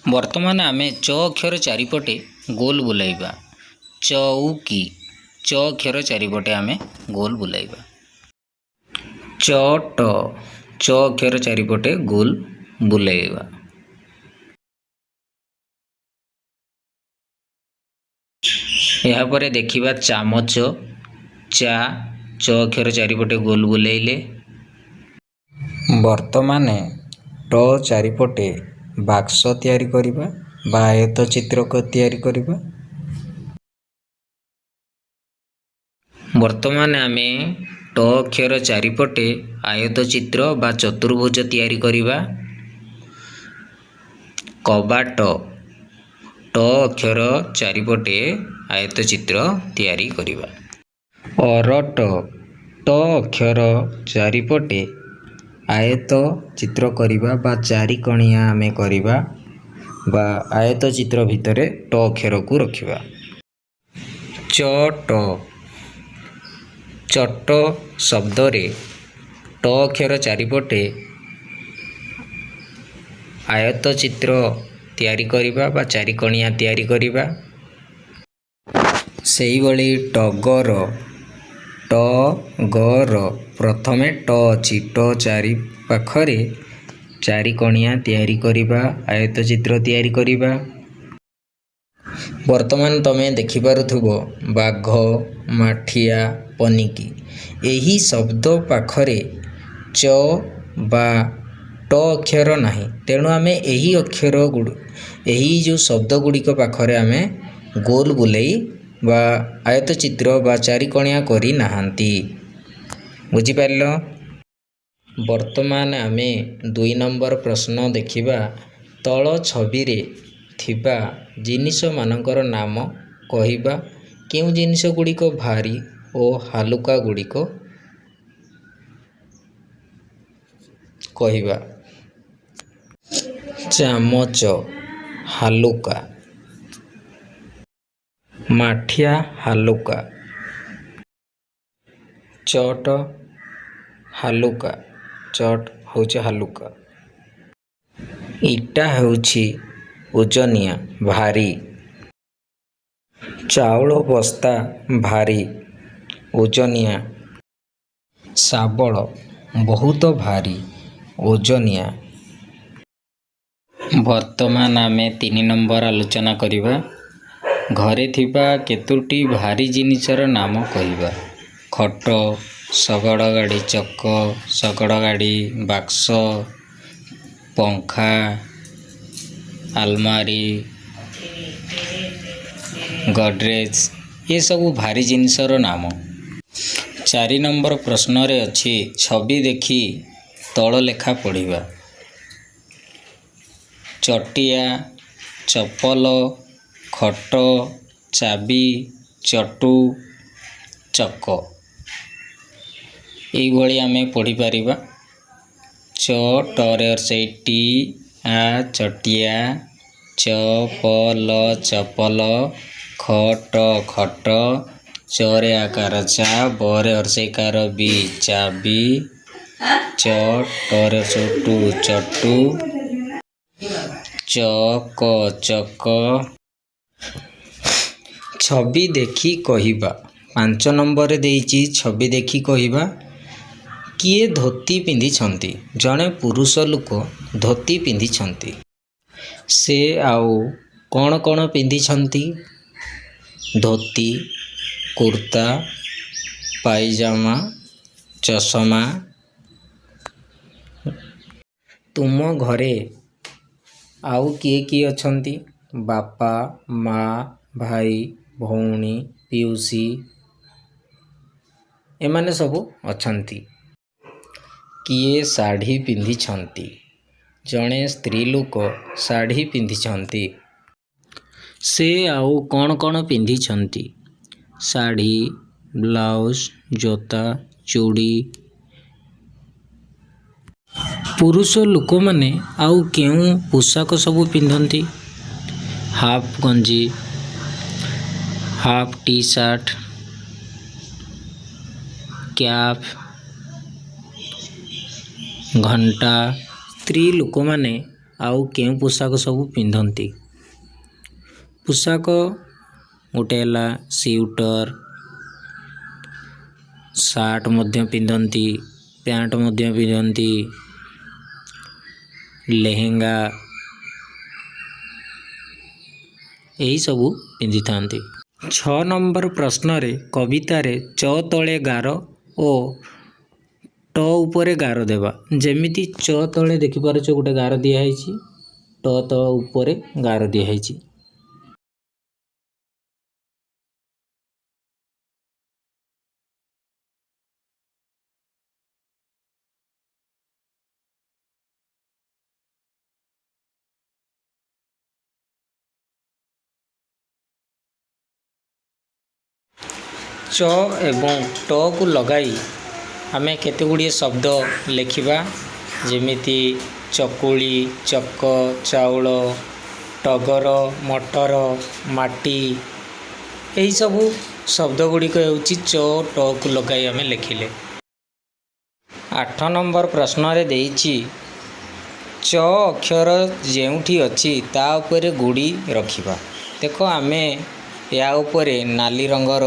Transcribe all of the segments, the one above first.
ବର୍ତ୍ତମାନ ଆମେ च ଅକ୍ଷର ଚାରିପଟେ ଗୋଲ ବୁଲାଇବା। ଚଉକି, च ଅକ୍ଷର ଚାରିପଟେ ଆମେ ଗୋଲ ବୁଲାଇବା। ଚଟ, च ଅକ୍ଷର ଚାରିପଟେ ଗୋଲ ବୁଲାଇବା। ଏହାପରେ ଦେଖିବା ଚାମଚ, ଚା, च ଅକ୍ଷର ଚାରିପଟେ ଗୋଲ ବୁଲେଇଲେ। ବର୍ତ୍ତମାନ ଟ ଚାରିପଟେ ବାକ୍ସ ତିଆରି କରିବା ବା ଆୟତ ଚିତ୍ରକ ତିଆରି କରିବା। ବର୍ତ୍ତମାନ ଆମେ ଟ ଅକ୍ଷର ଚାରିପଟେ ଆୟତ ଚିତ୍ର ବା ଚତୁର୍ଭୁଜ ତିଆରି କରିବା। କବାଟ, ଟ ଅକ୍ଷର ଚାରିପଟେ ଆୟତ ଚିତ୍ର ତିଆରି କରିବା। ଅରଟ, ଟ ଅକ୍ଷର ଚାରିପଟେ ଆୟତ ଚିତ୍ର କରିବା ବା ଚାରିକଣିଆ ଆମେ କରିବା ବା ଆୟତ ଚିତ୍ର ଭିତରେ ଟ ଅକ୍ଷରକୁ ରଖିବା। ଚଟ, ଚଟ ଶବ୍ଦରେ ଟ ଅକ୍ଷର ଚାରିପଟେ ଆୟତ ଚିତ୍ର ତିଆରି କରିବା ବା ଚାରିକଣିଆ ତିଆରି କରିବା। ସେହିଭଳି ଟଗର, ଟ-ଗ-ର, ପ୍ରଥମେ ଟ ଅଛି, ଟ ଚାରି ପାଖରେ ଚାରିକଣିଆ ତିଆରି କରିବା, ଆୟତ ଚିତ୍ର ତିଆରି କରିବା। ବର୍ତ୍ତମାନ ତମେ ଦେଖିପାରୁଥିବ ବାଘ, ମାଠିଆ, ପନିକି। ଏହି ଶବ୍ଦ ପାଖରେ ଚ ବା ଟ ଅକ୍ଷର ନାହିଁ, ତେଣୁ ଆମେ ଏହି ଯେଉଁ ଶବ୍ଦ ଗୁଡ଼ିକ ପାଖରେ ଆମେ ଗୋଲ ବୁଲେଇ ବା ଆୟତ ଚିତ୍ର ବା ଚାରିକଣିଆ କରି ନାହାନ୍ତି। ବୁଝିପାରିଲ? ବର୍ତ୍ତମାନ ଆମେ 2 ନମ୍ବର ପ୍ରଶ୍ନ ଦେଖିବା। ତଳ ଛବିରେ ଥିବା ଜିନିଷ ମାନଙ୍କର ନାମ କହିବା। କେଉଁ ଜିନିଷ ଗୁଡ଼ିକ ଭାରୀ ଓ ହାଲୁକା ଗୁଡ଼ିକ କହିବା। ଚାମଚ ହାଲୁକା, ମାଠିଆ ହାଲୁକା, ଚଟ ହାଲୁକା, ଚଟ ହେଉଛି ହାଲୁକା। ଇଟା ହେଉଛି ଓଜନିଆ, ଭାରୀ। ଚାଉଳ ବସ୍ତା ଭାରୀ, ଓଜନିଆ। ଶାବଳ ବହୁତ ଭାରୀ, ଓଜନିଆ। ବର୍ତ୍ତମାନ ଆମେ 3 ନମ୍ବର ଆଲୋଚନା କରିବା। ଘରେ ଥିବା କେତୋଟି ଭାରୀ ଜିନିଷର ନାମ କହିବା। ଖଟ, ଶଗଡ଼ ଗାଡ଼ି ଚକ, ଶଗଡ଼ ଗାଡ଼ି, ବାକ୍ସ, ପଙ୍ଖା, ଆଲମାରୀ, ଗଡରେଜ, ଏସବୁ ଭାରୀ ଜିନିଷର ନାମ। 4 ନମ୍ବର ପ୍ରଶ୍ନରେ ଅଛି ଛବି ଦେଖି ତଳ ଲେଖା ପଢ଼ିବା। ଚଟିଆ, ଚପଲ, ଖଟ, ଚାବି, ଚଟୁ, ଚକ। ଏଇଭଳି ଆମେ ପଢ଼ିପାରିବା। ଚ-ଟରେ ଟି ଆ ଚଟିଆ, ଚ-ପ-ଲ ଚପଲ, ଖ-ଟ ଖଟ, ଚରେ ଆକାର ଚା, ବରେ ହର୍ଷେଇକାର ବି ଚାବି, ଚ-ଟରେ ଟୁ ଚଟୁ, ଚକ ଚକ। ଛବି ଦେଖି କହିବା। 5 ନମ୍ବରରେ ଦେଇଛି ଛବି ଦେଖି କହିବା। କିଏ ଧୋତି ପିନ୍ଧିଛନ୍ତି? ଜଣେ ପୁରୁଷ ଲୋକ ଧୋତି ପିନ୍ଧିଛନ୍ତି। ସେ ଆଉ କ'ଣ କ'ଣ ପିନ୍ଧିଛନ୍ତି? ଧୋତି, କୁର୍ତ୍ତା, ପାଇଜାମା, ଚଷମା। ତୁମ ଘରେ ଆଉ କିଏ କିଏ ଅଛନ୍ତି? ବାପା, ମା, ଭାଇ, ଭଉଣୀ, ପିଉସୀ, ଏମାନେ ସବୁ ଅଛନ୍ତି। କିଏ ଶାଢ଼ୀ ପିନ୍ଧିଛନ୍ତି? ଜଣେ ସ୍ତ୍ରୀ ଲୋକ ଶାଢ଼ୀ ପିନ୍ଧିଛନ୍ତି। ସେ ଆଉ କ'ଣ କ'ଣ ପିନ୍ଧିଛନ୍ତି? ଶାଢ଼ୀ, ବ୍ଲାଉଜ, ଜୋତା, ଚୁଡ଼ି। ପୁରୁଷ ଲୋକମାନେ ଆଉ କେଉଁ ପୋଷାକ ସବୁ ପିନ୍ଧନ୍ତି? ହାଫ୍ ଗଞ୍ଜି, ହାଫ୍ ଟି ସାର୍ଟ, କ୍ୟାପ୍, ଘଣ୍ଟା। ସ୍ତ୍ରୀ ଲୋକମାନେ ଆଉ କେଉଁ ପୋଷାକ ସବୁ ପିନ୍ଧନ୍ତି? ପୋଷାକ ଗୋଟେ ହେଲା ସ୍ୱେଟର, ସାର୍ଟ ମଧ୍ୟ ପିନ୍ଧନ୍ତି, ପ୍ୟାଣ୍ଟ ମଧ୍ୟ ପିନ୍ଧନ୍ତି, ଲେହେଙ୍ଗା ଏହିସବୁ ପିନ୍ଧିଥାନ୍ତି। 6 ନମ୍ବର ପ୍ରଶ୍ନରେ କବିତାରେ ଚ ତଳେ ଗାର ଓ ଟ ଉପରେ ଗାର ଦେବା। ଯେମିତି ଚ ତଳେ ଦେଖିପାରୁଛ ଗୋଟେ ଗାର ଦିଆହେଇଛି, ଟ ଉପରେ ଗାର ଦିଆହେଇଛି। ଚ ଏବଂ ଟକୁ ଲଗାଇ ଆମେ କେତେ ଗୁଡ଼ିଏ ଶବ୍ଦ ଲେଖିବା। ଯେମିତି ଚକୁଳି, ଚକ, ଚାଉଳ, ଟଗର, ମଟର, ମାଟି। ଏହିସବୁ ଶବ୍ଦ ଗୁଡ଼ିକ ହେଉଛି ଚ ଟକୁ ଲଗାଇ ଆମେ ଲେଖିଲେ। 8 ନମ୍ବର ପ୍ରଶ୍ନରେ ଦେଇଛି ଚ ଅକ୍ଷର ଯେଉଁଠି ଅଛି ତା ଉପରେ ଗୁଡ଼ି ରଖିବା। ଦେଖ ଆମେ ଏହା ଉପରେ ନାଲି ରଙ୍ଗର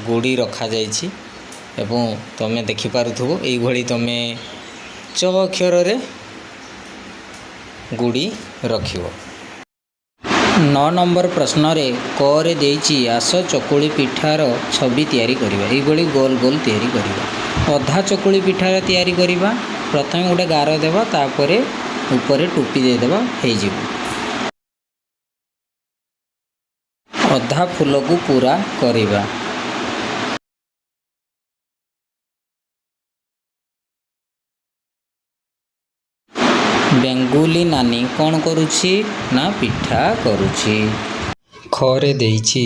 ଗୁଡ଼ି ରଖାଯାଇଛି ଏବଂ ତୁମେ ଦେଖିପାରୁଥିବ ଏଇଭଳି ତୁମେ ଚ ଅକ୍ଷରରେ ଗୁଡ଼ି ରଖିବ। 9 ନମ୍ବର ପ୍ରଶ୍ନରେ କରେ ଦେଇଛି ଆସ ଚକୁଳି ପିଠାର ଛବି ତିଆରି କରିବା। ଏଇଭଳି ଗୋଲ ଗୋଲ ତିଆରି କରିବା। ଅଧା ଚକୁଳି ପିଠାର ତିଆରି କରିବା। ପ୍ରଥମେ ଗୋଟେ ଗାର ଦେବା, ତାପରେ ଉପରେ ଟୋପି ଦେଇଦେବା, ହେଇଯିବ। ଅଧା ଫୁଲକୁ ପୂରା କରିବା। ବେଙ୍ଗୁଲି ନାନୀ କ'ଣ କରୁଛି ନା ପିଠା କରୁଛି। ଖରେ ଦେଇଛି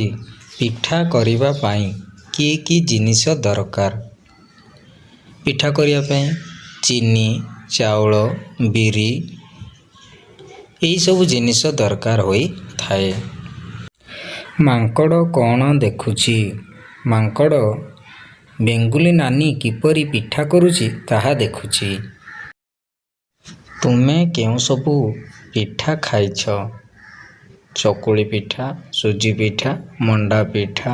ପିଠା କରିବା ପାଇଁ କି କି ଜିନିଷ ଦରକାର। ପିଠା କରିବା ପାଇଁ ଚିନି, ଚାଉଳ, ବିରି ଏହିସବୁ ଜିନିଷ ଦରକାର ହୋଇଥାଏ। ମାଙ୍କଡ଼ କ'ଣ ଦେଖୁଛି? ମାଙ୍କଡ଼ ବେଙ୍ଗୁଲି ନାନୀ କିପରି ପିଠା କରୁଛି ତାହା ଦେଖୁଛି। ତୁମେ କେଉଁ ସବୁ ପିଠା ଖାଇଛ? ଚକୁଳି ପିଠା, ସୁଜି ପିଠା, ମଣ୍ଡା ପିଠା,